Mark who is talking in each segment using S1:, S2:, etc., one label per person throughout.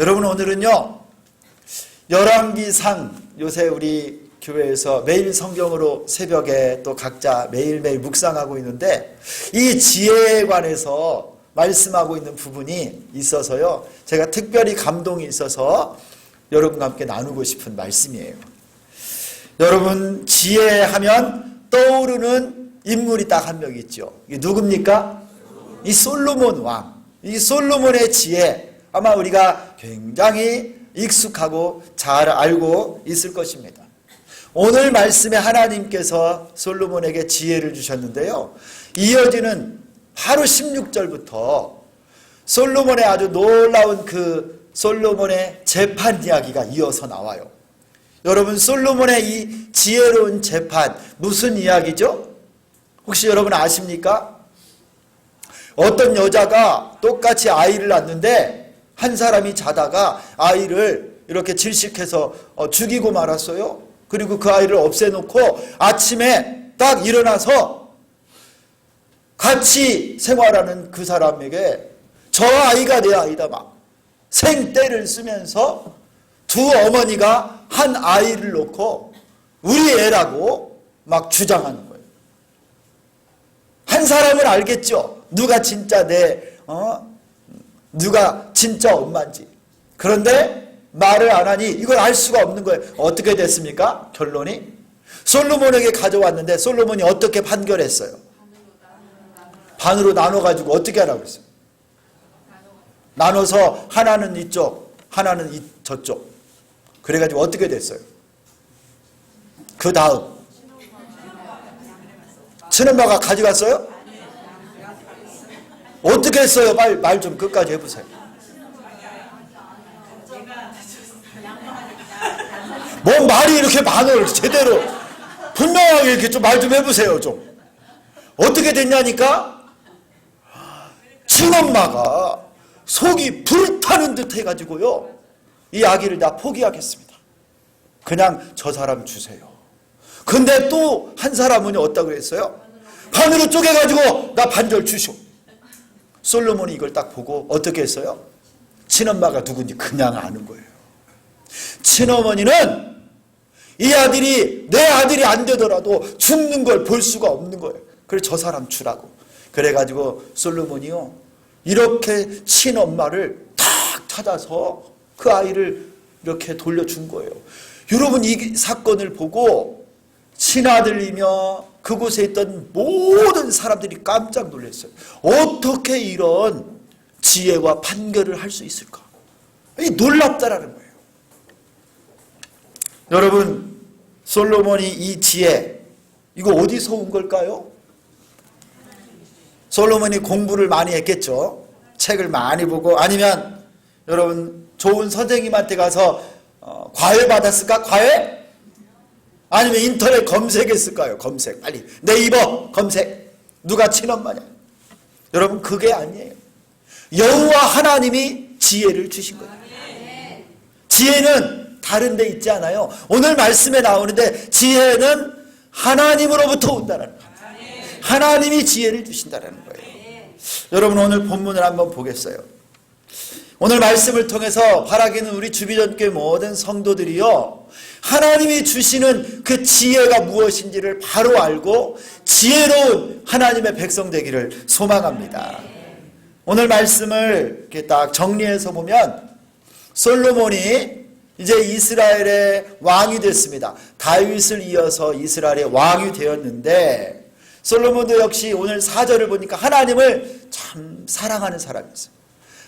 S1: 여러분, 오늘은요 열왕기상, 요새 우리 교회에서 매일 성경으로 새벽에 또 각자 매일매일 묵상하고 있는데 이 지혜에 관해서 말씀하고 있는 부분이 있어서요 제가 특별히 감동이 있어서 여러분과 함께 나누고 싶은 말씀이에요. 여러분, 지혜하면 떠오르는 인물이 딱 한 명 있죠. 이게 누굽니까? 이 솔로몬 왕. 이 솔로몬의 지혜, 아마 우리가 굉장히 익숙하고 잘 알고 있을 것입니다. 오늘 말씀에 하나님께서 솔로몬에게 지혜를 주셨는데요, 이어지는 바로 16절부터 솔로몬의 아주 놀라운 그 솔로몬의 재판 이야기가 이어서 나와요. 여러분, 솔로몬의 이 지혜로운 재판, 무슨 이야기죠? 혹시 여러분 아십니까? 어떤 여자가 똑같이 아이를 낳는데 한 사람이 자다가 아이를 이렇게 질식해서 죽이고 말았어요. 그리고 그 아이를 없애놓고 아침에 딱 일어나서 같이 생활하는 그 사람에게 저 아이가 내 아이다 막 생떼를 쓰면서 두 어머니가 한 아이를 놓고 우리 애라고 막 주장하는 거예요. 한 사람은 알겠죠. 누가 진짜 누가 진짜 엄마인지. 그런데 말을 안 하니 이걸 알 수가 없는 거예요. 어떻게 됐습니까? 결론이 솔로몬에게 가져왔는데 솔로몬이 어떻게 판결했어요? 반으로 나눠가지고 어떻게 하라고 했어요? 나눠서 하나는 이쪽, 하나는 저쪽. 그래가지고 어떻게 됐어요? 그 다음 친엄마가 가져갔어요? 어떻게 했어요? 말 좀 끝까지 해보세요. 뭔 말이 이렇게 많아요. 제대로 분명하게 이렇게 좀 말 좀 해보세요. 좀 어떻게 됐냐니까, 친엄마가 속이 불타는 듯 해가지고요 이 아기를 다 포기하겠습니다. 그냥 저 사람 주세요. 근데 또 한 사람은 어떻다고 했어요? 반으로 쪼개가지고 나 반절 주시오. 솔로몬이 이걸 딱 보고 어떻게 했어요? 친엄마가 누군지 그냥 아는 거예요. 친어머니는 이 아들이 내 아들이 안 되더라도 죽는 걸 볼 수가 없는 거예요. 그래서 저 사람 주라고. 그래가지고 솔로몬이요 이렇게 친엄마를 탁 찾아서 그 아이를 이렇게 돌려준 거예요. 여러분, 이 사건을 보고 친아들이며 그곳에 있던 모든 사람들이 깜짝 놀랐어요. 어떻게 이런 지혜와 판결을 할 수 있을까? 놀랍다라는 거예요. 여러분, 솔로몬이 이 지혜, 이거 어디서 온 걸까요? 솔로몬이 공부를 많이 했겠죠. 책을 많이 보고, 아니면 여러분 좋은 선생님한테 가서 과외 받았을까? 과외? 아니면 인터넷 검색했을까요? 검색. 빨리 네이버 검색. 누가 친엄마냐? 여러분, 그게 아니에요. 여호와 하나님이 지혜를 주신 거예요. 지혜는 다른 데 있지 않아요. 오늘 말씀에 나오는데 지혜는 하나님으로부터 온다는 거예요. 하나님이 지혜를 주신다는 거예요. 여러분, 오늘 본문을 한번 보겠어요. 오늘 말씀을 통해서 바라기는 우리 주비전교회 모든 성도들이요 하나님이 주시는 그 지혜가 무엇인지를 바로 알고 지혜로운 하나님의 백성 되기를 소망합니다. 오늘 말씀을 이렇게 딱 정리해서 보면 솔로몬이 이제 이스라엘의 왕이 됐습니다. 다윗을 이어서 이스라엘의 왕이 되었는데 솔로몬도 역시 오늘 4절을 보니까 하나님을 참 사랑하는 사람이었어요.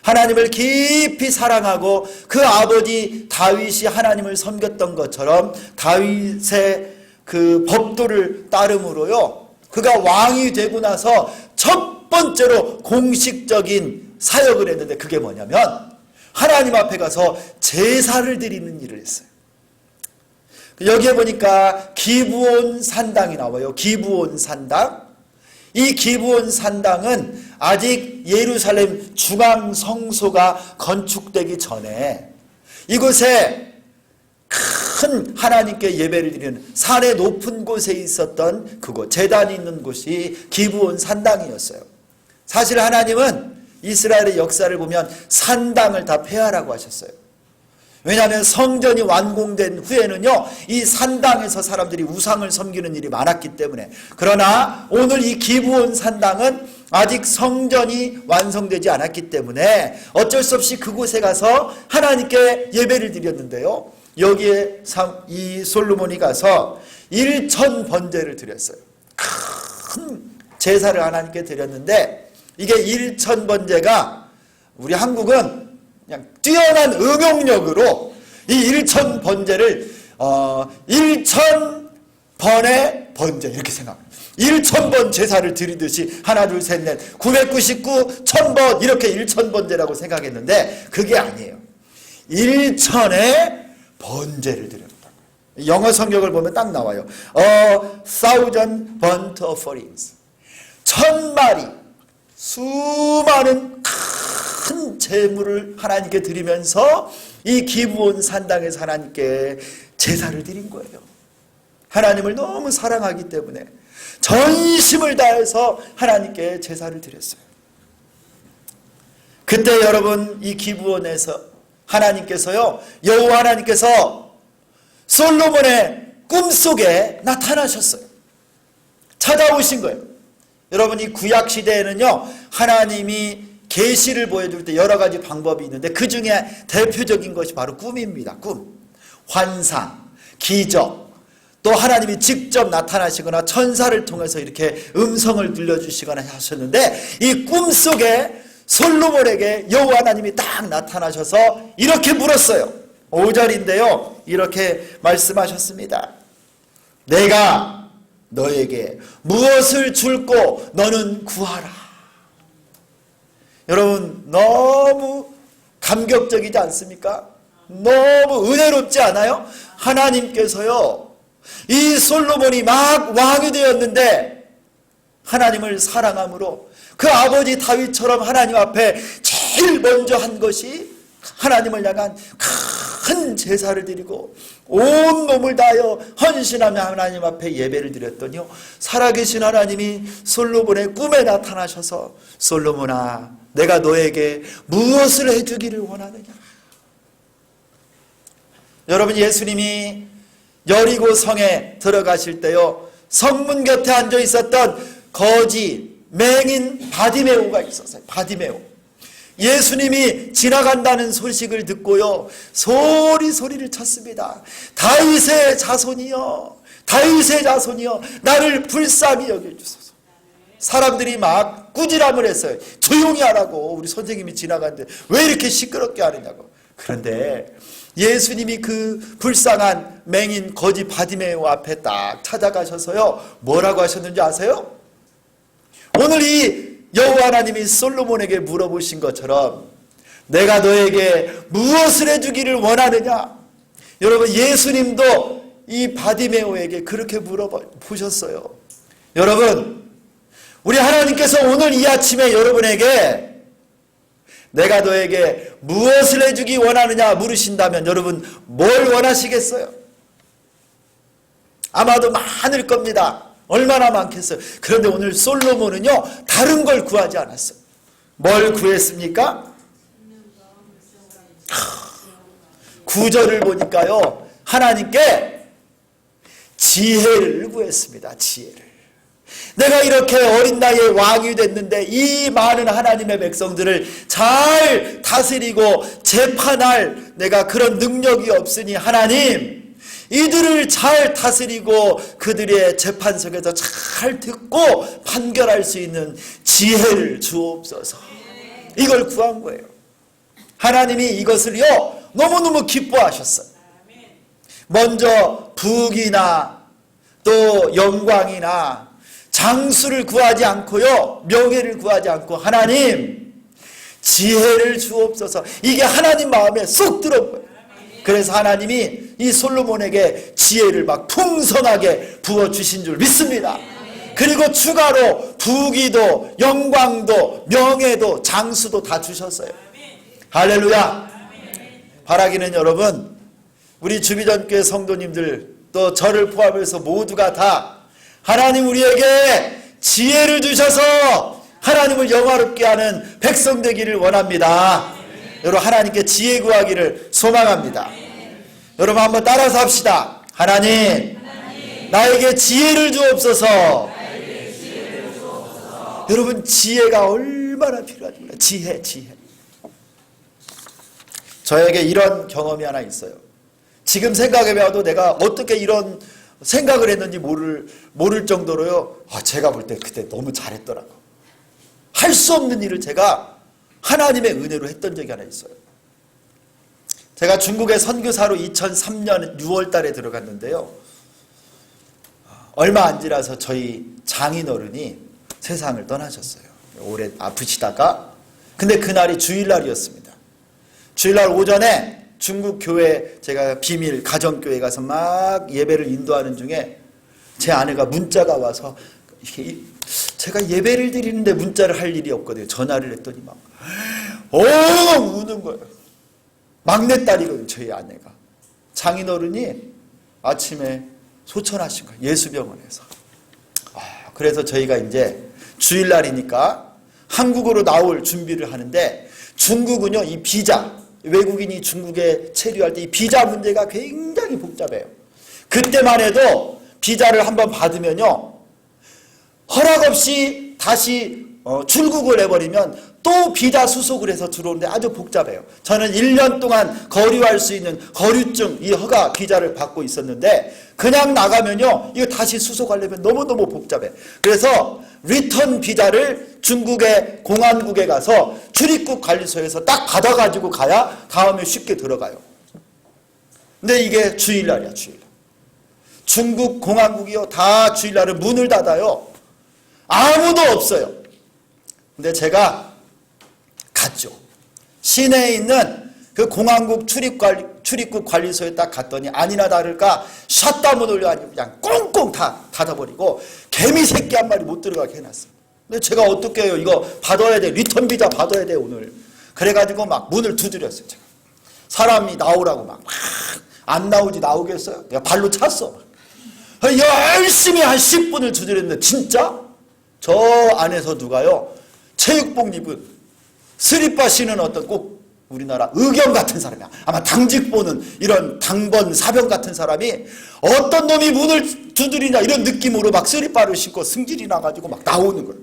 S1: 하나님을 깊이 사랑하고 그 아버지 다윗이 하나님을 섬겼던 것처럼 다윗의 그 법도를 따름으로요 그가 왕이 되고 나서 첫 번째로 공식적인 사역을 했는데 그게 뭐냐면 하나님 앞에 가서 제사를 드리는 일을 했어요. 여기에 보니까 기브온 산당이 나와요. 기브온 산당. 이 기브온 산당은 아직 예루살렘 중앙 성소가 건축되기 전에 이곳에 큰 하나님께 예배를 드리는 산의 높은 곳에 있었던 그곳, 제단이 있는 곳이 기브온 산당이었어요. 사실 하나님은 이스라엘의 역사를 보면 산당을 다 폐하라고 하셨어요. 왜냐하면 성전이 완공된 후에는요, 이 산당에서 사람들이 우상을 섬기는 일이 많았기 때문에. 그러나 오늘 이 기브온 산당은 아직 성전이 완성되지 않았기 때문에 어쩔 수 없이 그곳에 가서 하나님께 예배를 드렸는데요, 여기에 이 솔로몬이 가서 1천 번제를 드렸어요. 큰 제사를 하나님께 드렸는데, 이게 1천 번제가 우리 한국은 그냥 뛰어난 응용력으로 이 1천 번제를 1천 번의 번제 이렇게 생각합니다. 1,000번 제사를 드리듯이 하나 둘 셋 넷 999, 1000번 이렇게 1,000번제라고 생각했는데 그게 아니에요. 1,000의 번제를 드렸다. 영어 성경을 보면 딱 나와요. 1,000 burnt offerings. 1,000마리 수많은 큰 제물을 하나님께 드리면서 이 기브온 산당에서 하나님께 제사를 드린 거예요. 하나님을 너무 사랑하기 때문에 전심을 다해서 하나님께 제사를 드렸어요. 그때 여러분, 이 기브온에서 하나님께서요, 여호와 하나님께서 솔로몬의 꿈속에 나타나셨어요. 찾아오신 거예요. 여러분, 이 구약 시대에는요, 하나님이 계시를 보여줄 때 여러 가지 방법이 있는데 그 중에 대표적인 것이 바로 꿈입니다. 꿈, 환상, 기적, 또 하나님이 직접 나타나시거나 천사를 통해서 이렇게 음성을 들려주시거나 하셨는데, 이 꿈속에 솔로몬에게 여호와 하나님이 딱 나타나셔서 이렇게 물었어요. 5절인데요 이렇게 말씀하셨습니다. 내가 너에게 무엇을 줄고 너는 구하라. 여러분, 너무 감격적이지 않습니까? 너무 은혜롭지 않아요? 하나님께서요, 이 솔로몬이 막 왕이 되었는데 하나님을 사랑함으로 그 아버지 다윗처럼 하나님 앞에 제일 먼저 한 것이 하나님을 향한 큰 제사를 드리고 온 몸을 다하여 헌신하며 하나님 앞에 예배를 드렸더니요, 살아계신 하나님이 솔로몬의 꿈에 나타나셔서 솔로몬아, 내가 너에게 무엇을 해주기를 원하느냐. 여러분, 예수님이 여리고 성에 들어가실 때요, 성문 곁에 앉아 있었던 거지 맹인 바디메오가 있었어요. 바디메오. 예수님이 지나간다는 소식을 듣고요, 소리를 쳤습니다. 다윗의 자손이여, 다윗의 자손이여, 나를 불쌍히 여겨주소서. 사람들이 막 꾸지람을 했어요. 조용히 하라고, 우리 선생님이 지나가는데 왜 이렇게 시끄럽게 하느냐고. 그런데 예수님이 그 불쌍한 맹인 거지 바디메오 앞에 딱 찾아가셔서요, 뭐라고 하셨는지 아세요? 오늘 이 여호와 하나님이 솔로몬에게 물어보신 것처럼 내가 너에게 무엇을 해주기를 원하느냐. 여러분, 예수님도 이 바디메오에게 그렇게 물어보셨어요. 여러분, 우리 하나님께서 오늘 이 아침에 여러분에게 내가 너에게 무엇을 해주기 원하느냐 물으신다면 여러분 뭘 원하시겠어요? 아마도 많을 겁니다. 얼마나 많겠어요. 그런데 오늘 솔로몬은요, 다른 걸 구하지 않았어요. 뭘 구했습니까? 9절을 보니까요, 하나님께 지혜를 구했습니다. 지혜를. 내가 이렇게 어린 나이에 왕이 됐는데 이 많은 하나님의 백성들을 잘 다스리고 재판할 내가 그런 능력이 없으니 하나님, 이들을 잘 다스리고 그들의 재판석에서 잘 듣고 판결할 수 있는 지혜를 주옵소서. 이걸 구한 거예요. 하나님이 이것을요, 너무너무 기뻐하셨어요. 먼저 부귀나 또 영광이나 장수를 구하지 않고요, 명예를 구하지 않고 하나님 지혜를 주옵소서. 이게 하나님 마음에 쏙 들어온 거예요. 그래서 하나님이 이 솔로몬에게 지혜를 막 풍성하게 부어주신 줄 믿습니다. 그리고 추가로 부귀도 영광도 명예도 장수도 다 주셨어요. 할렐루야. 바라기는 여러분, 우리 주비전교회 성도님들 또 저를 포함해서 모두가 다 하나님 우리에게 지혜를 주셔서 하나님을 영화롭게 하는 백성 되기를 원합니다. 여러분 하나님께 지혜 구하기를 소망합니다. 여러분 한번 따라서 합시다. 하나님, 나에게 지혜를 주옵소서. 여러분 지혜가 얼마나 필요한지 몰라요. 지혜. 저에게 이런 경험이 하나 있어요. 지금 생각해봐도 내가 어떻게 이런 생각을 했는지 모를 정도로요. 제가 볼 때 그때 너무 잘했더라고. 할 수 없는 일을 제가 하나님의 은혜로 했던 적이 하나 있어요. 제가 중국에 선교사로 2003년 6월 달에 들어갔는데요. 얼마 안 지나서 저희 장인어른이 세상을 떠나셨어요. 오래 아프시다가. 근데 그날이 주일날이었습니다. 주일날 오전에 중국 교회, 제가 비밀 가정교회 가서 막 예배를 인도하는 중에 제 아내가 문자가 와서, 제가 예배를 드리는데 문자를 할 일이 없거든요. 전화를 했더니 막 우는 거예요. 막내딸이거든요, 저희 아내가. 장인어른이 아침에 소천하신 거예요, 예수병원에서. 그래서 저희가 이제 주일날이니까 한국으로 나올 준비를 하는데, 중국은요, 이 비자, 외국인이 중국에 체류할 때 이 비자 문제가 굉장히 복잡해요. 그때만 해도 비자를 한번 받으면요, 허락 없이 다시 출국을 해버리면 또 비자 수속을 해서 들어오는데 아주 복잡해요. 저는 1년 동안 거류할 수 있는 거류증, 이 허가 비자를 받고 있었는데, 그냥 나가면요, 이거 다시 수속하려면 너무너무 복잡해. 그래서 리턴 비자를 중국의 공안국에 가서 출입국 관리소에서 딱 받아가지고 가야 다음에 쉽게 들어가요. 근데 이게 주일날이야, 주일날. 중국 공안국이요, 다 주일날은 문을 닫아요. 아무도 없어요. 근데 제가 갔죠. 시내에 있는 그 공안국 출입국 관리소에 딱 갔더니 아니나 다를까 샷다문 올려가지고 그냥 꽁꽁 다 닫아버리고 개미 새끼 한 마리 못 들어가게 해놨어요. 근데 제가 어떻게 해요? 이거 받아야 돼. 리턴 비자 받아야 돼, 오늘. 그래가지고 막 문을 두드렸어요, 제가. 사람이 나오라고 막 안 나오지 나오겠어요? 내가 발로 찼어. 열심히 한 10분을 두드렸는데 진짜 저 안에서 누가요, 체육복 입은 스리빠 신은 어떤 꼭 우리나라 의경 같은 사람이야. 아마 당직 보는 이런 당번 사병 같은 사람이 어떤 놈이 문을 두드리냐 이런 느낌으로 막 스리빠를 신고 승질이 나가지고 막 나오는 거예요.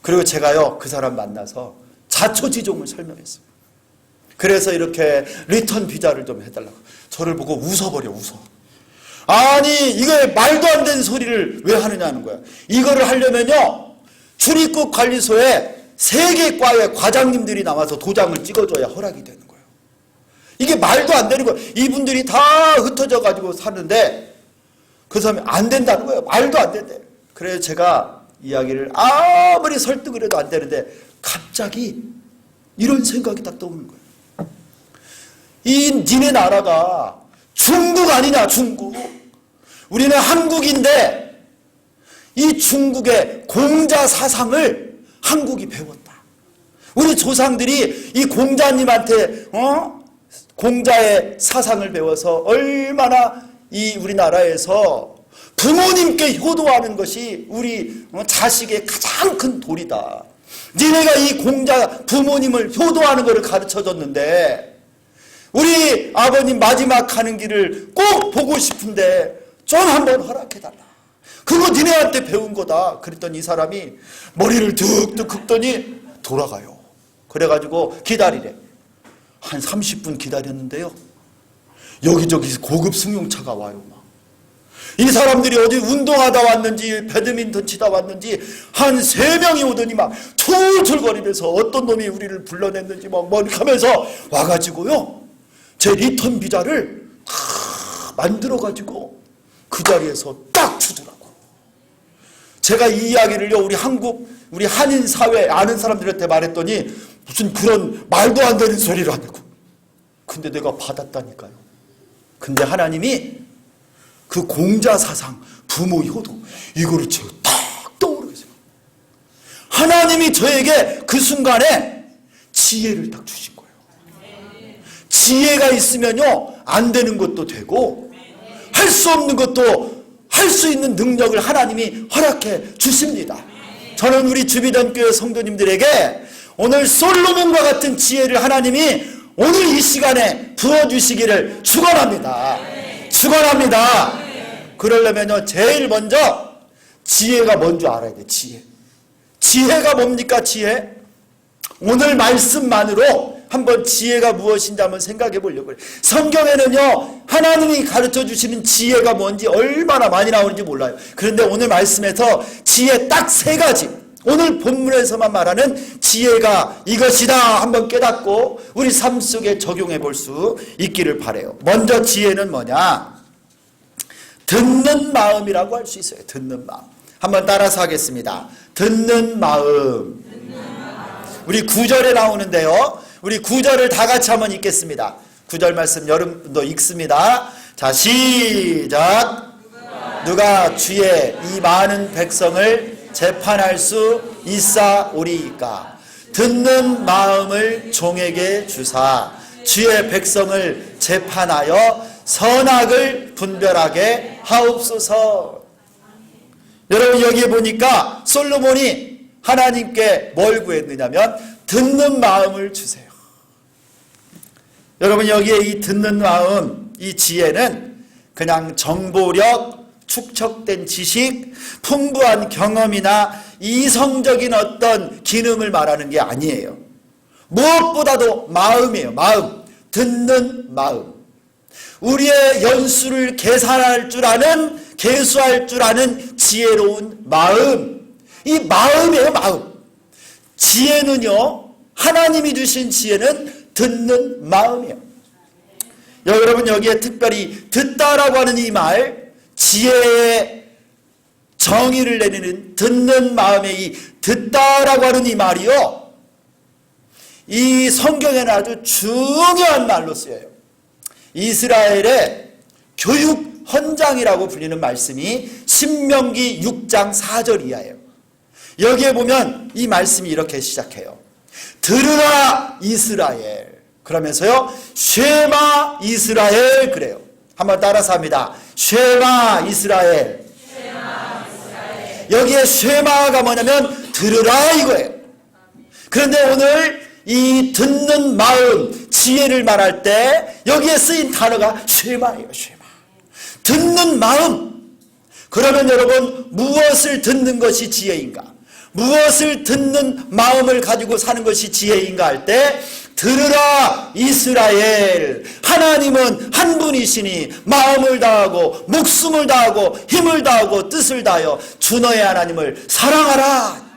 S1: 그리고 제가요, 그 사람 만나서 자초지종을 설명했어요. 그래서 이렇게 리턴 비자를 좀 해달라고. 저를 보고 웃어버려, 웃어. 아니, 이거 말도 안 되는 소리를 왜 하느냐는 거야. 이거를 하려면요, 출입국 관리소에 3개 과의 과장님들이 나와서 도장을 찍어줘야 허락이 되는 거예요. 이게 말도 안 되는 거예요. 이분들이 다 흩어져 가지고 사는데 그 사람이 안 된다는 거예요. 말도 안 된대. 그래서 제가 이야기를 아무리 설득을 해도 안 되는데 갑자기 이런 생각이 딱 떠오르는 거예요. 니네 나라가 중국 아니냐, 중국. 우리는 한국인데 이 중국의 공자 사상을 한국이 배웠다. 우리 조상들이 이 공자님한테 공자의 사상을 배워서 얼마나 이 우리나라에서 부모님께 효도하는 것이 우리 자식의 가장 큰 도리다. 니네가 이 공자 부모님을 효도하는 것을 가르쳐줬는데 우리 아버님 마지막 가는 길을 꼭 보고 싶은데 좀 한번 허락해달라. 그거 니네한테 배운 거다. 그랬더니 이 사람이 머리를 툭툭 긁더니 돌아가요. 그래가지고 기다리래. 한 30분 기다렸는데요, 여기저기 고급 승용차가 와요. 막. 이 사람들이 어디 운동하다 왔는지 배드민턴 치다 왔는지 한 3명이 오더니 막 툴툴거리면서 어떤 놈이 우리를 불러냈는지 막 하면서 와가지고요, 제 리턴 비자를 다 만들어가지고 그 자리에서 딱 주더라고. 제가 이 이야기를요, 우리 한인 사회 아는 사람들한테 말했더니 무슨 그런 말도 안 되는 소리를 하냐고. 근데 내가 받았다니까요. 근데 하나님이 그 공자 사상, 부모 효도, 이거를 제가 딱 떠오르겠어요. 하나님이 저에게 그 순간에 지혜를 딱 주신 거예요. 지혜가 있으면요, 안 되는 것도 되고 할 수 없는 것도 할 수 있는 능력을 하나님이 허락해 주십니다. 저는 우리 주비전 교회 성도님들에게 오늘 솔로몬과 같은 지혜를 하나님이 오늘 이 시간에 부어주시기를 축원합니다. 축원합니다. 그러려면요, 제일 먼저 지혜가 뭔 줄 알아야 돼. 지혜가 뭡니까? 지혜? 오늘 말씀만으로 한번 지혜가 무엇인지 한번 생각해 보려고 해요. 성경에는요, 하나님이 가르쳐 주시는 지혜가 뭔지 얼마나 많이 나오는지 몰라요. 그런데 오늘 말씀에서 지혜 딱 3가지, 오늘 본문에서만 말하는 지혜가 이것이다 한번 깨닫고 우리 삶 속에 적용해 볼 수 있기를 바라요. 먼저 지혜는 뭐냐? 듣는 마음이라고 할 수 있어요. 듣는 마음. 한번 따라서 하겠습니다. 듣는 마음. 우리 9절에 나오는데요, 우리 9절을 다 같이 한번 읽겠습니다. 9절 말씀 여러분도 읽습니다. 자, 시작. 누가 주의 이 많은 백성을 재판할 수 있사오리이까? 듣는 마음을 종에게 주사 주의 백성을 재판하여 선악을 분별하게 하옵소서. 여러분, 여기에 보니까 솔로몬이 하나님께 뭘 구했느냐면 듣는 마음을 주세요. 여러분, 여기에 이 듣는 마음, 이 지혜는 그냥 정보력, 축적된 지식, 풍부한 경험이나 이성적인 어떤 기능을 말하는 게 아니에요. 무엇보다도 마음이에요. 마음. 듣는 마음. 우리의 연수를 계산할 줄 아는, 계수할 줄 아는 지혜로운 마음. 이 마음이에요. 마음. 지혜는요, 하나님이 주신 지혜는 듣는 마음이에요. 여러분, 여기에 특별히 듣다라고 하는 이 말, 지혜의 정의를 내리는 듣는 마음의 이 듣다라고 하는 이 말이요, 이 성경에는 아주 중요한 말로 쓰여요. 이스라엘의 교육 헌장이라고 불리는 말씀이 신명기 6장 4절 이하예요. 여기에 보면 이 말씀이 이렇게 시작해요. 들으라 이스라엘. 그러면서요, 쉐마 이스라엘 그래요. 한번 따라서 합니다. 쉐마 이스라엘. 여기에 쉐마가 뭐냐면 들으라 이거예요. 그런데 오늘 이 듣는 마음, 지혜를 말할 때 여기에 쓰인 단어가 쉐마예요. 쉐마. 듣는 마음. 그러면 여러분, 무엇을 듣는 것이 지혜인가? 무엇을 듣는 마음을 가지고 사는 것이 지혜인가 할 때, 들으라 이스라엘. 하나님은 한 분이시니 마음을 다하고 목숨을 다하고 힘을 다하고 뜻을 다하여 주 너의 하나님을 사랑하라.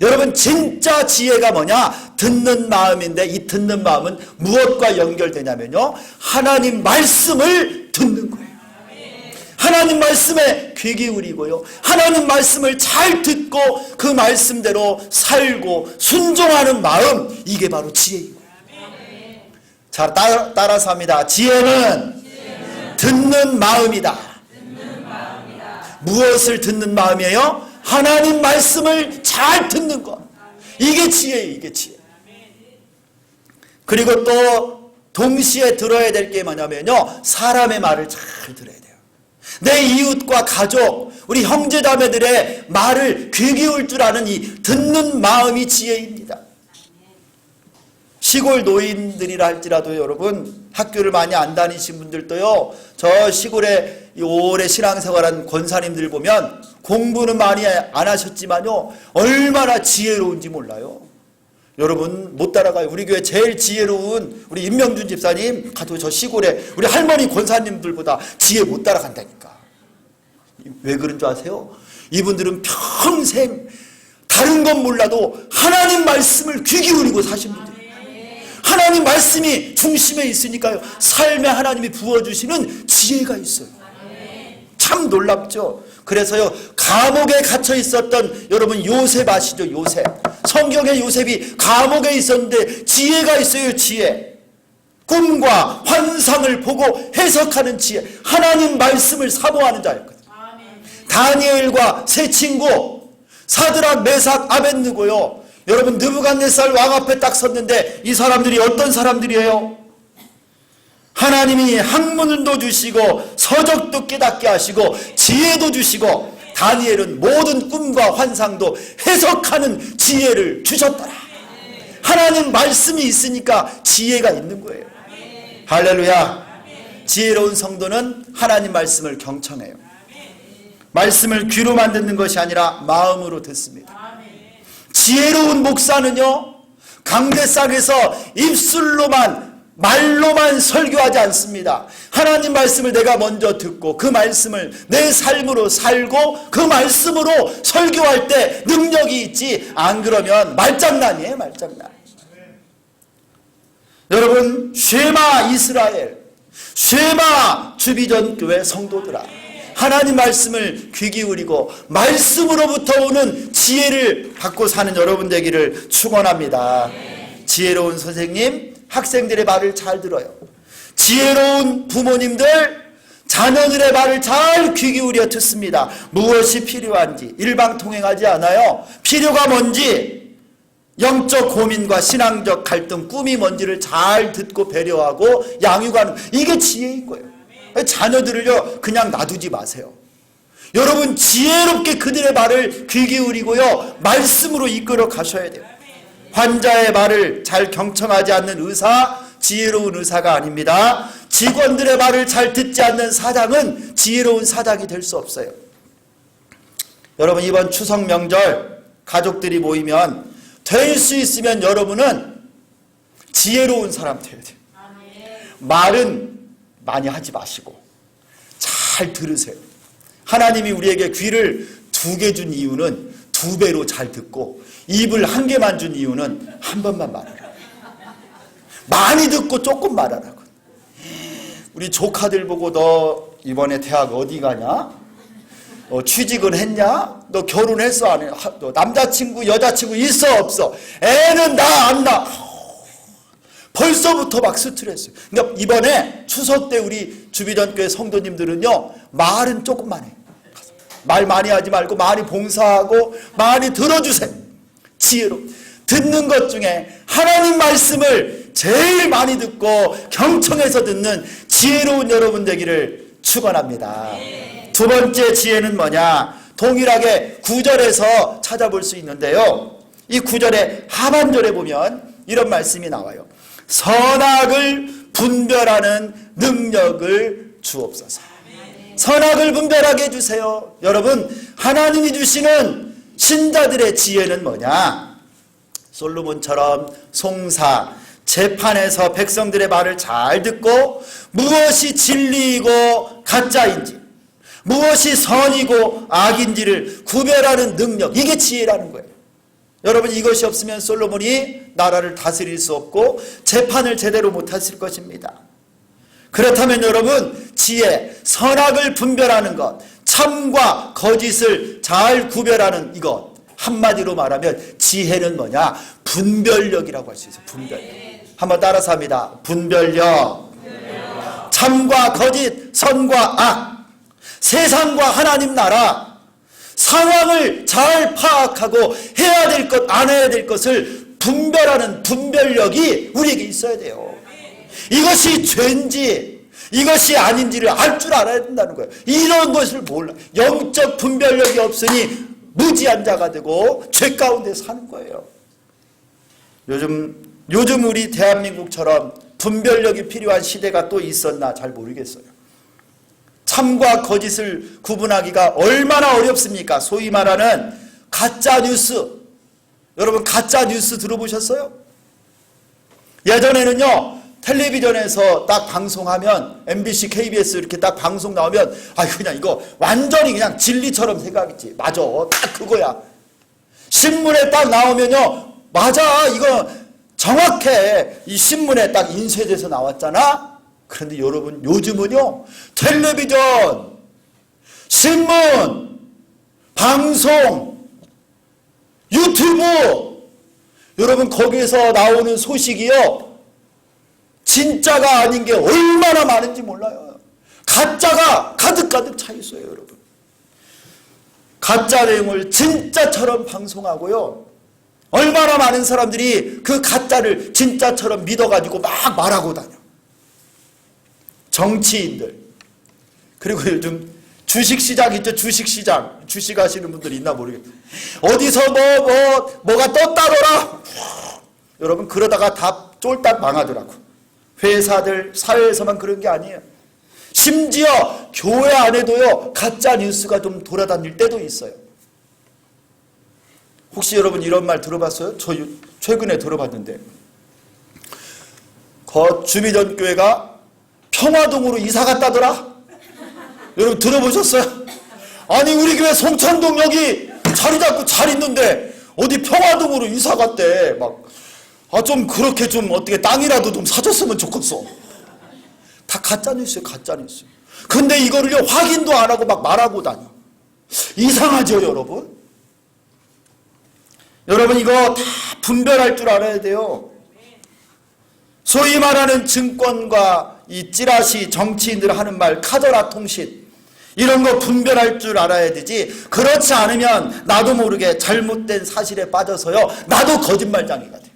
S1: 여러분, 진짜 지혜가 뭐냐? 듣는 마음인데, 이 듣는 마음은 무엇과 연결되냐면요, 하나님 말씀을 듣는 거예요. 하나님 말씀에 귀 기울이고요, 하나님 말씀을 잘 듣고 그 말씀대로 살고 순종하는 마음, 이게 바로 지혜인 거예요. 자, 따라서 합니다. 지혜는 듣는 마음이다. 무엇을 듣는 마음이에요? 하나님 말씀을 잘 듣는 것. 이게 지혜예요. 이게 지혜. 그리고 또 동시에 들어야 될 게 뭐냐면요, 사람의 말을 잘 들어야 돼요. 내 이웃과 가족, 우리 형제자매들의 말을 귀 기울 줄 아는 이 듣는 마음이 지혜입니다. 시골 노인들이라 할지라도 여러분, 학교를 많이 안 다니신 분들도요, 저 시골에 오래 신앙생활한 권사님들 보면 공부는 많이 안 하셨지만요, 얼마나 지혜로운지 몰라요. 여러분, 못 따라가요. 우리 교회 제일 지혜로운 우리 임명준 집사님 가도 저 시골에 우리 할머니 권사님들보다 지혜 못 따라간다니까. 왜 그런 줄 아세요? 이분들은 평생 다른 건 몰라도 하나님 말씀을 귀 기울이고 사신 분들이에요. 하나님 말씀이 중심에 있으니까요, 삶에 하나님이 부어주시는 지혜가 있어요. 참 놀랍죠. 그래서요, 감옥에 갇혀 있었던 여러분 요셉 아시죠? 요셉. 성경의 요셉이 감옥에 있었는데 지혜가 있어요. 지혜. 꿈과 환상을 보고 해석하는 지혜. 하나님 말씀을 사모하는 자였거든요. 다니엘과 세 친구 사드락, 메삭, 아벳느고요, 여러분 느부갓네살 왕 앞에 딱 섰는데 이 사람들이 어떤 사람들이에요? 하나님이 학문도 주시고 서적도 깨닫게 하시고 지혜도 주시고, 다니엘은 모든 꿈과 환상도 해석하는 지혜를 주셨더라. 하나님 말씀이 있으니까 지혜가 있는 거예요. 할렐루야. 지혜로운 성도는 하나님 말씀을 경청해요. 말씀을 귀로만 듣는 것이 아니라 마음으로 듣습니다. 지혜로운 목사는요, 강대상에서 입술로만, 말로만 설교하지 않습니다. 하나님 말씀을 내가 먼저 듣고 그 말씀을 내 삶으로 살고 그 말씀으로 설교할 때 능력이 있지, 안 그러면 말장난이에요. 말장난. 여러분, 쉐마 이스라엘, 쉐마 주비전 교회 성도들아, 하나님 말씀을 귀 기울이고 말씀으로부터 오는 지혜를 받고 사는 여러분 되기를 축원합니다. 지혜로운 선생님, 학생들의 말을 잘 들어요. 지혜로운 부모님들, 자녀들의 말을 잘 귀 기울여 듣습니다. 무엇이 필요한지 일방통행하지 않아요. 필요가 뭔지, 영적 고민과 신앙적 갈등, 꿈이 뭔지를 잘 듣고 배려하고 양육하는, 이게 지혜인 거예요. 자녀들을요 그냥 놔두지 마세요. 여러분, 지혜롭게 그들의 말을 귀 기울이고요 말씀으로 이끌어 가셔야 돼요. 환자의 말을 잘 경청하지 않는 의사, 지혜로운 의사가 아닙니다. 직원들의 말을 잘 듣지 않는 사장은 지혜로운 사장이 될 수 없어요. 여러분, 이번 추석 명절 가족들이 모이면 될 수 있으면 여러분은 지혜로운 사람 되어야 돼요. 말은 많이 하지 마시고 잘 들으세요. 하나님이 우리에게 귀를 2개 준 이유는 2배로 잘 듣고, 입을 1개만 준 이유는 1번만 말하라. 많이 듣고 조금 말하라고. 우리 조카들 보고 너 이번에 대학 어디 가냐? 너 취직은 했냐? 너 결혼했어 안 해? 너 남자친구 여자친구 있어 없어? 애는 나 안 나? 벌써부터 막 스트레스. 그러니까 이번에 추석 때 우리 주비전교회 성도님들은요 말은 조금만 해. 말 많이 하지 말고 많이 봉사하고 많이 들어주세요. 지혜로 듣는 것 중에 하나님 말씀을 제일 많이 듣고 경청해서 듣는 지혜로운 여러분 되기를 축원합니다. 2번째 지혜는 뭐냐? 동일하게 9절에서 찾아볼 수 있는데요, 이 9절의 하반절에 보면 이런 말씀이 나와요. 선악을 분별하는 능력을 주옵소서. 선악을 분별하게 해주세요. 여러분, 하나님이 주시는 신자들의 지혜는 뭐냐? 솔로몬처럼 송사, 재판에서 백성들의 말을 잘 듣고 무엇이 진리이고 가짜인지, 무엇이 선이고 악인지를 구별하는 능력, 이게 지혜라는 거예요. 여러분, 이것이 없으면 솔로몬이 나라를 다스릴 수 없고 재판을 제대로 못했을 것입니다. 그렇다면 여러분, 지혜, 선악을 분별하는 것, 참과 거짓을 잘 구별하는 이것, 한마디로 말하면 지혜는 뭐냐? 분별력이라고 할 수 있어요. 분별력. 한번 따라서 합니다. 분별력. 참과 거짓, 선과 악, 세상과 하나님 나라, 상황을 잘 파악하고 해야 될 것, 안 해야 될 것을 분별하는 분별력이 우리에게 있어야 돼요. 이것이 죄인지 이것이 아닌지를 알 줄 알아야 된다는 거예요. 이런 것을 몰라. 영적 분별력이 없으니 무지한 자가 되고 죄 가운데 사는 거예요. 요즘 우리 대한민국처럼 분별력이 필요한 시대가 또 있었나 잘 모르겠어요. 참과 거짓을 구분하기가 얼마나 어렵습니까? 소위 말하는 가짜 뉴스. 여러분, 가짜 뉴스 들어보셨어요? 예전에는요, 텔레비전에서 딱 방송하면, MBC, KBS 이렇게 딱 방송 나오면, 그냥 이거 완전히 그냥 진리처럼 생각했지. 맞아, 딱 그거야. 신문에 딱 나오면요, 맞아, 이거 정확해. 이 신문에 딱 인쇄돼서 나왔잖아. 그런데 여러분, 요즘은요, 텔레비전, 신문, 방송, 유튜브, 여러분, 거기에서 나오는 소식이요, 진짜가 아닌 게 얼마나 많은지 몰라요. 가짜가 가득가득 차 있어요, 여러분. 가짜 내용을 진짜처럼 방송하고요, 얼마나 많은 사람들이 그 가짜를 진짜처럼 믿어가지고 막 말하고 다녀. 정치인들, 그리고 요즘 주식시장 있죠. 주식시장, 주식하시는 분들이 있나 모르겠어요. 어디서 뭐가 떴다더라, 여러분 그러다가 다 쫄딱 망하더라고. 회사들, 사회에서만 그런 게 아니에요. 심지어 교회 안에도요 가짜 뉴스가 좀 돌아다닐 때도 있어요. 혹시 여러분 이런 말 들어봤어요? 저 최근에 들어봤는데 주미전 교회가 평화동으로 이사 갔다더라? 여러분 들어보셨어요? 아니 우리 교회 송천동 여기 자리 잡고 잘 있는데 어디 평화동으로 이사 갔대. 막 좀 그렇게 좀 어떻게 땅이라도 좀 사줬으면 좋겠어. 다 가짜뉴스예요, 가짜뉴스. 근데 이거를요 확인도 안 하고 막 말하고 다녀. 이상하죠, 여러분? 여러분 이거 다 분별할 줄 알아야 돼요. 소위 말하는 증권과 이 찌라시 정치인들 하는 말 카더라 통신 이런 거 분별할 줄 알아야 되지. 그렇지 않으면 나도 모르게 잘못된 사실에 빠져서요 나도 거짓말쟁이가 돼요.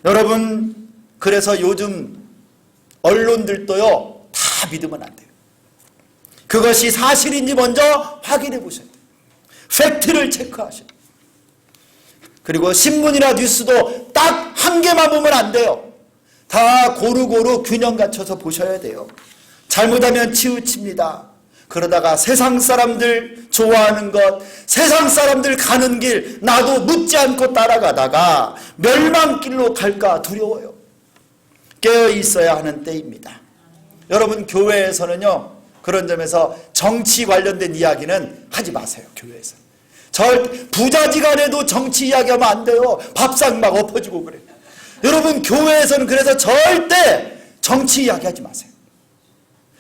S1: 여러분 그래서 요즘 언론들도요 다 믿으면 안 돼요. 그것이 사실인지 먼저 확인해 보셔야 돼요. 팩트를 체크하셔야 돼요. 그리고 신문이나 뉴스도 딱 한 개만 보면 안 돼요. 다 고루고루 균형 갖춰서 보셔야 돼요. 잘못하면 치우칩니다. 그러다가 세상 사람들 좋아하는 것, 세상 사람들 가는 길 나도 묻지 않고 따라가다가 멸망길로 갈까 두려워요. 깨어 있어야 하는 때입니다. 여러분 교회에서는요 그런 점에서 정치 관련된 이야기는 하지 마세요. 교회에서 부자지간에도 정치 이야기하면 안 돼요. 밥상 막 엎어지고 그래. 여러분 교회에서는 그래서 절대 정치 이야기하지 마세요.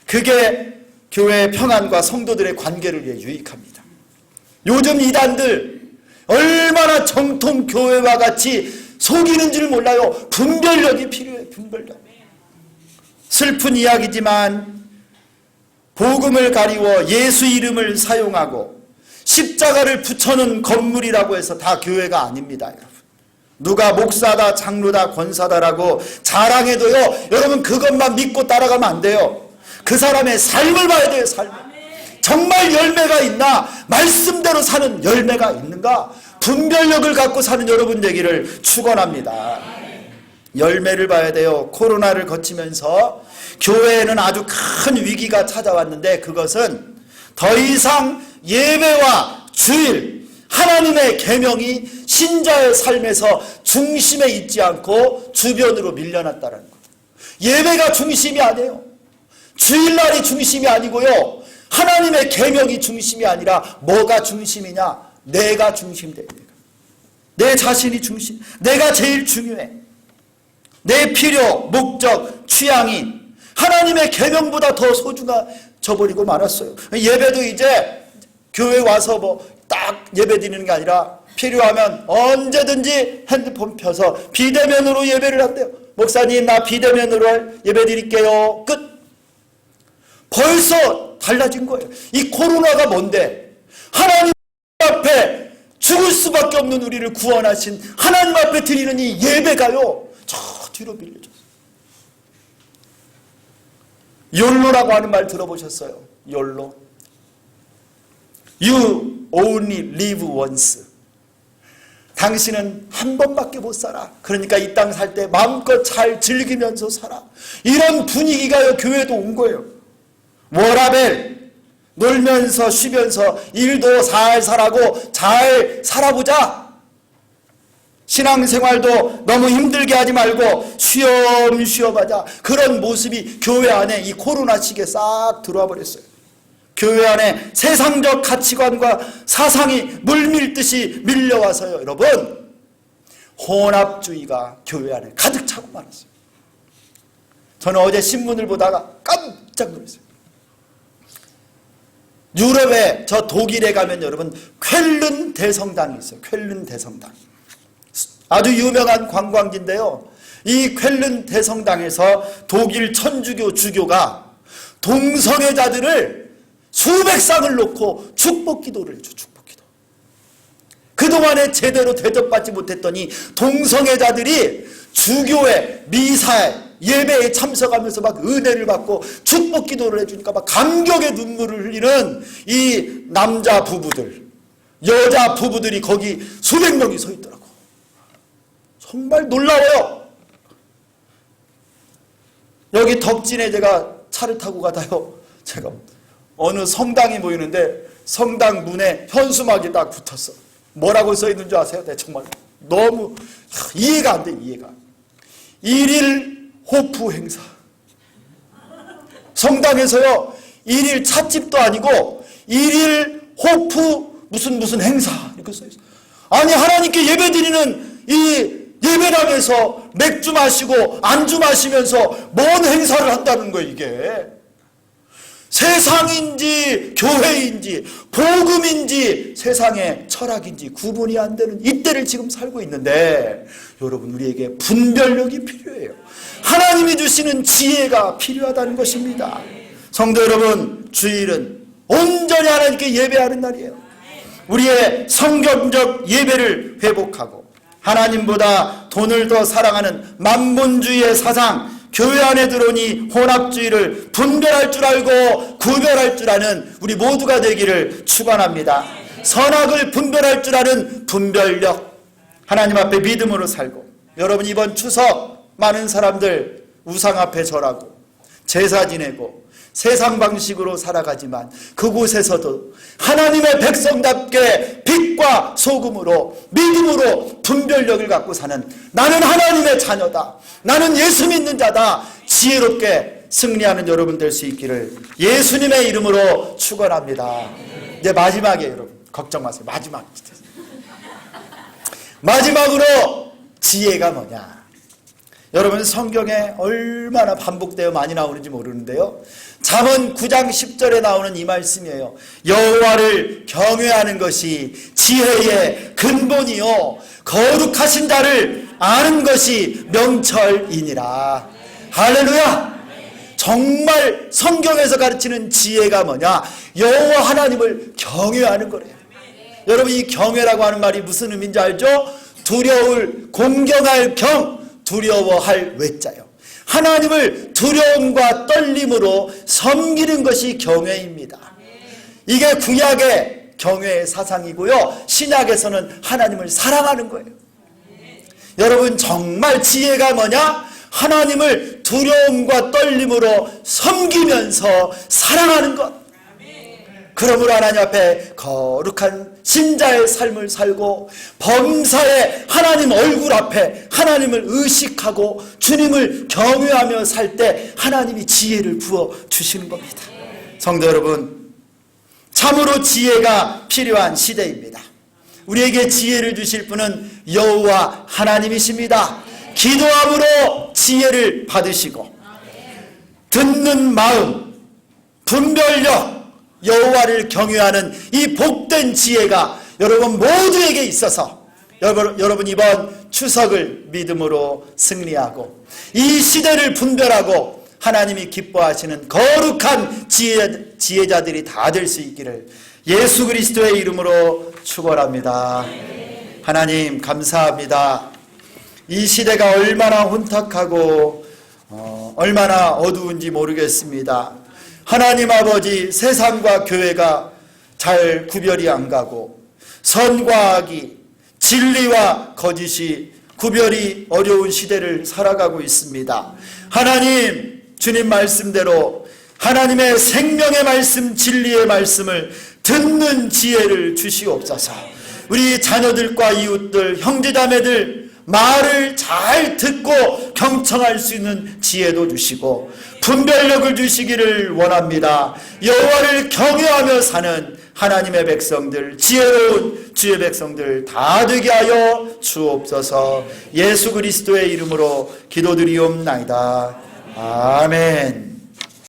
S1: 그게 교회의 평안과 성도들의 관계를 위해 유익합니다. 요즘 이단들 얼마나 정통 교회와 같이 속이는 줄 몰라요. 분별력이 필요해요. 분별력. 슬픈 이야기지만 복음을 가리워 예수 이름을 사용하고 십자가를 붙여놓은 건물이라고 해서 다 교회가 아닙니다. 여러분. 누가 목사다 장로다 권사다라고 자랑해도요 여러분 그것만 믿고 따라가면 안 돼요. 그 사람의 삶을 봐야 돼요. 삶을. 정말 열매가 있나? 말씀대로 사는 열매가 있는가? 분별력을 갖고 사는 여러분 되기를 축원합니다. 열매를 봐야 돼요. 코로나를 거치면서 교회에는 아주 큰 위기가 찾아왔는데 그것은 더 이상 예배와 주일 하나님의 계명이 신자의 삶에서 중심에 있지 않고 주변으로 밀려났다는 거예요. 예배가 중심이 아니에요. 주일날이 중심이 아니고요. 하나님의 계명이 중심이 아니라 뭐가 중심이냐? 내가 중심돼야 돼요. 내 자신이 중심. 내가 제일 중요해. 내 필요, 목적, 취향이 하나님의 계명보다 더 소중해져 버리고 말았어요. 예배도 이제 교회 와서 뭐 딱 예배 드리는 게 아니라 필요하면 언제든지 핸드폰 펴서 비대면으로 예배를 한대요. 목사님 나 비대면으로 예배 드릴게요. 끝. 벌써 달라진 거예요. 이 코로나가 뭔데? 하나님 앞에 죽을 수밖에 없는 우리를 구원하신 하나님 앞에 드리는 이 예배가요 저 뒤로 밀려졌어요. 욜로라고 하는 말 들어보셨어요? 욜로. You only live once. 당신은 한 번밖에 못 살아. 그러니까 이 땅 살 때 마음껏 잘 즐기면서 살아. 이런 분위기가요 교회도 온 거예요. 워라벨 놀면서 쉬면서 일도 살살하고 잘 살아보자. 신앙생활도 너무 힘들게 하지 말고 쉬엄쉬엄 하자. 그런 모습이 교회 안에 이 코로나 시기에 싹 들어와 버렸어요. 교회 안에 세상적 가치관과 사상이 물밀듯이 밀려와서요 여러분 혼합주의가 교회 안에 가득 차고 말았어요. 저는 어제 신문을 보다가 깜짝 놀랐어요. 유럽에 저 독일에 가면 여러분 쾰른 대성당이 있어요. 쾰른 대성당. 아주 유명한 관광지인데요. 이 쾰른 대성당에서 독일 천주교 주교가 동성애자들을 수백 쌍을 놓고 축복 기도를 해줘. 축복 기도. 그동안에 제대로 대접받지 못했더니 동성애자들이 주교의 미사에 예배에 참석하면서 막 은혜를 받고 축복 기도를 해주니까 막 감격의 눈물을 흘리는 이 남자 부부들, 여자 부부들이 거기 수백 명이 서 있더라고. 정말 놀라워요. 여기 덕진에 제가 차를 타고 가다요, 제가 어느 성당이 보이는데 성당 문에 현수막이 딱 붙었어. 뭐라고 써 있는 줄 아세요? 네, 정말 너무 이해가 안 돼. 이해가. 1일 호프 행사. 성당에서요, 1일 찻집도 아니고 1일 호프 무슨 행사 이렇게 써 있어. 아니, 하나님께 예배드리는 이 예배당에서 맥주 마시고 안주 마시면서 뭔 행사를 한다는 거예요. 이게 세상인지 교회인지 복음인지 세상의 철학인지 구분이 안 되는 이때를 지금 살고 있는데, 여러분, 우리에게 분별력이 필요해요. 하나님이 주시는 지혜가 필요하다는 것입니다. 성도 여러분, 주일은 온전히 하나님께 예배하는 날이에요. 우리의 성경적 예배를 회복하고 하나님보다 돈을 더 사랑하는 만본주의의 사상, 교회 안에 들어오니 혼합주의를 분별할 줄 알고 구별할 줄 아는 우리 모두가 되기를 축원합니다. 선악을 분별할 줄 아는 분별력, 하나님 앞에 믿음으로 살고, 여러분, 이번 추석 많은 사람들 우상 앞에 절하고 제사 지내고 세상 방식으로 살아가지만 그곳에서도 하나님의 백성답게 빛과 소금으로 믿음으로 분별력을 갖고 사는, 나는 하나님의 자녀다, 나는 예수 믿는 자다, 지혜롭게 승리하는 여러분 될 수 있기를 예수님의 이름으로 축원합니다. 이제 마지막이에요. 여러분, 걱정 마세요. 마지막으로 지혜가 뭐냐. 여러분, 성경에 얼마나 반복되어 많이 나오는지 모르는데요, 잠언 9장 10절에 나오는 이 말씀이에요. 여호와를 경외하는 것이 지혜의 근본이요 거룩하신 자를 아는 것이 명철이니라. 할렐루야. 정말 성경에서 가르치는 지혜가 뭐냐, 여호와 하나님을 경외하는 거래요. 여러분, 이 경외라고 하는 말이 무슨 의미인지 알죠? 두려울, 공경할 경, 두려워할 외자요. 하나님을 두려움과 떨림으로 섬기는 것이 경외입니다. 이게 구약의 경외의 사상이고요, 신약에서는 하나님을 사랑하는 거예요. 여러분, 정말 지혜가 뭐냐? 하나님을 두려움과 떨림으로 섬기면서 사랑하는 것. 그러므로 하나님 앞에 거룩한 신자의 삶을 살고 범사에 하나님 얼굴 앞에 하나님을 의식하고 주님을 경외하며 살 때 하나님이 지혜를 부어주시는 겁니다. 성도 여러분, 참으로 지혜가 필요한 시대입니다. 우리에게 지혜를 주실 분은 여호와 하나님이십니다. 기도함으로 지혜를 받으시고 듣는 마음, 분별력, 여호와를 경외하는 이 복된 지혜가 여러분 모두에게 있어서 여러분 이번 추석을 믿음으로 승리하고 이 시대를 분별하고 하나님이 기뻐하시는 거룩한 지혜자들이 다 될 수 있기를 예수 그리스도의 이름으로 축원합니다. 하나님 감사합니다. 이 시대가 얼마나 혼탁하고 얼마나 어두운지 모르겠습니다. 하나님 아버지, 세상과 교회가 잘 구별이 안 가고 선과 악이, 진리와 거짓이 구별이 어려운 시대를 살아가고 있습니다. 하나님, 주님 말씀대로 하나님의 생명의 말씀, 진리의 말씀을 듣는 지혜를 주시옵소서. 우리 자녀들과 이웃들, 형제자매들 말을 잘 듣고 경청할 수 있는 지혜도 주시고 분별력을 주시기를 원합니다. 여호와를 경외하며 사는 하나님의 백성들, 지혜로운 주의 백성들 다 되게 하여 주옵소서. 예수 그리스도의 이름으로 기도드리옵나이다. 아멘.